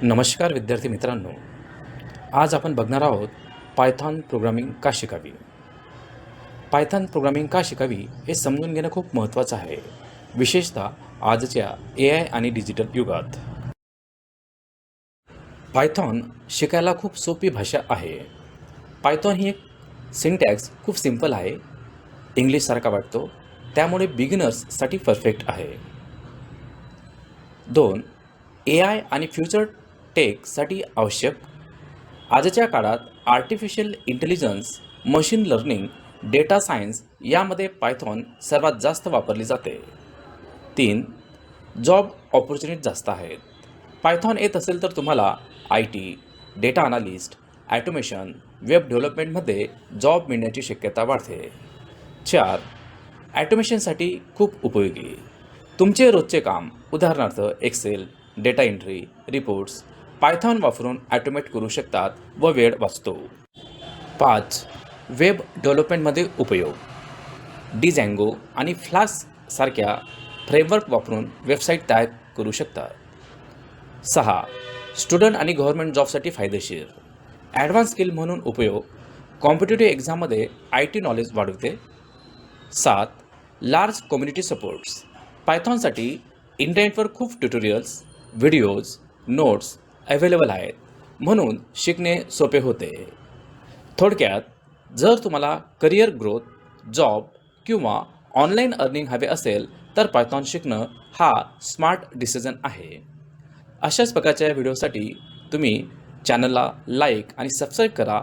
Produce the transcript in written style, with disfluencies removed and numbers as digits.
नमस्कार विद्यार्थी मित्रांनो, आज आपण बघणार आहोत पायथॉन प्रोग्रामिंग का शिकावी. पायथॉन प्रोग्रामिंग का शिकावी हे समजून घेणं खूप महत्त्वाचं आहे, विशेषतः आजच्या AI आणि डिजिटल युगात. पायथॉन शिकायला खूप सोपी भाषा आहे. पायथॉन ही एक सिंटॅक्स खूप सिंपल आहे, इंग्लिशसारखा वाटतो, त्यामुळे बिगिनर्ससाठी परफेक्ट आहे. 2. AI आणि फ्युचर टेकसाठी आवश्यक. आजच्या काळात artificial intelligence, machine learning, data science यामध्ये पायथॉन सर्वात जास्त वापरली जाते. 3. जॉब ऑपॉर्च्युनिटी जास्त आहेत. पायथॉन येत असेल तर तुम्हाला IT, data analyst, automation, web डेव्हलपमेंटमध्ये जॉब मिळण्याची शक्यता वाढते. 4. ॲटोमेशनसाठी खूप उपयोगी. तुमचे रोजचे काम, उदाहरणार्थ excel, data entry, reports Python वापरून ॲटोमेट करू शकतात व वेळ वाचतो. 5. वेब डेव्हलपमेंटमध्ये उपयोग. डिझँगो आणि फ्लास्क सारख्या फ्रेमवर्क वापरून वेबसाईट तयार करू शकतात. 6. स्टुडंट आणि गव्हर्नमेंट जॉबसाठी फायदेशीर. ॲडव्हान्स स्किल म्हणून उपयोग. कॉम्पिटेटिव्ह एक्झाममध्ये IT नॉलेज वाढवते. 7. Large community supports. पायथॉनसाठी इंटरनेटवर खूप ट्युटोरियल्स, व्हिडिओज, नोट्स अवेलेबल आहेत, म्हणून शिकणे सोपे होते. थोडक्यात, जर तुम्हाला करिअर ग्रोथ, जॉब किंवा ऑनलाईन अर्निंग हवे असेल तर पायथॉन शिकणं हा स्मार्ट डिसिजन आहे. अशाच प्रकारच्या व्हिडिओसाठी तुम्ही चॅनलला लाईक आणि सबस्क्राईब करा.